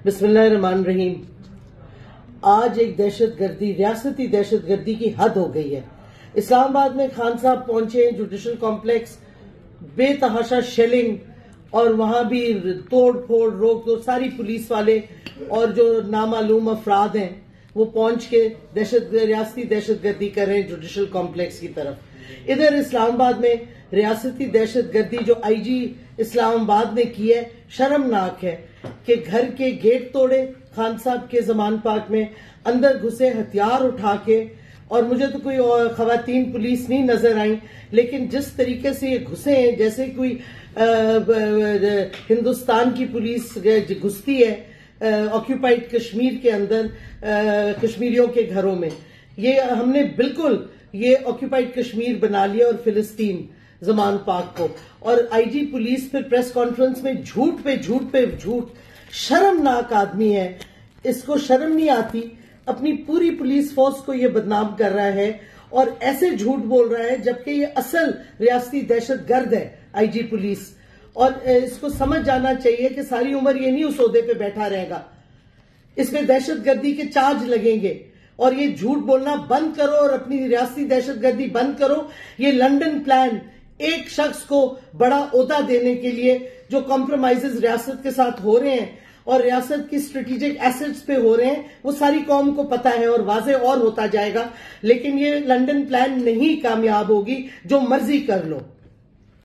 बिस्मिल्लाहिर्रहमानिर्रहीम। आज एक दहशतगर्दी, रियासती दहशतगर्दी की हद हो गई है। इस्लामाबाद में खान साहब पहुंचे, जुडिशल कॉम्प्लेक्स, बेतहाशा शेलिंग और वहां भी तोड़ फोड़, रोक तोड़, सारी पुलिस वाले और जो नामालूम अफराद हैं वो पहुंच के रियासती दहशतगर्दी कर रहे हैं जुडिशल कॉम्प्लेक्स की तरफ। इधर इस्लामाबाद में रियासती दहशतगर्दी जो आईजी इस्लामाबाद ने की है, शर्मनाक है कि घर के गेट तोड़े खान साहब के जमान पार्क में, अंदर घुसे हथियार उठा के, और मुझे तो कोई खवातीन पुलिस नहीं नजर आई, लेकिन जिस तरीके से ये घुसे हैं जैसे कोई हिंदुस्तान की पुलिस घुसती है ऑक्यूपाइड कश्मीर के अंदर, कश्मीरियों के घरों में। ये हमने बिल्कुल ये ऑक्यूपाइड कश्मीर बना लिया और फिलिस्तीन जमान पाक को। और आईजी पुलिस फिर प्रेस कॉन्फ्रेंस में झूठ पे झूठ पे झूठ। शर्मनाक आदमी है, इसको शर्म नहीं आती। अपनी पूरी पुलिस फोर्स को ये बदनाम कर रहा है और ऐसे झूठ बोल रहा है जबकि ये असल रियासती दहशतगर्द है आईजी पुलिस। और इसको समझ जाना चाहिए कि सारी उम्र ये नहीं उस ओहदे पे बैठा रहेगा, इसमें दहशतगर्दी के चार्ज लगेंगे। और ये झूठ बोलना बंद करो और अपनी रियासती दहशतगर्दी बंद करो। ये लंदन प्लान एक शख्स को बड़ा ओहदा देने के लिए जो कॉम्प्रोमाइजेस रियासत के साथ हो रहे हैं और रियासत की स्ट्रेटेजिक एसेट्स पे हो रहे हैं, वो सारी कौम को पता है और वाजे और होता जाएगा। लेकिन ये लंदन प्लान नहीं कामयाब होगी, जो मर्जी कर लो।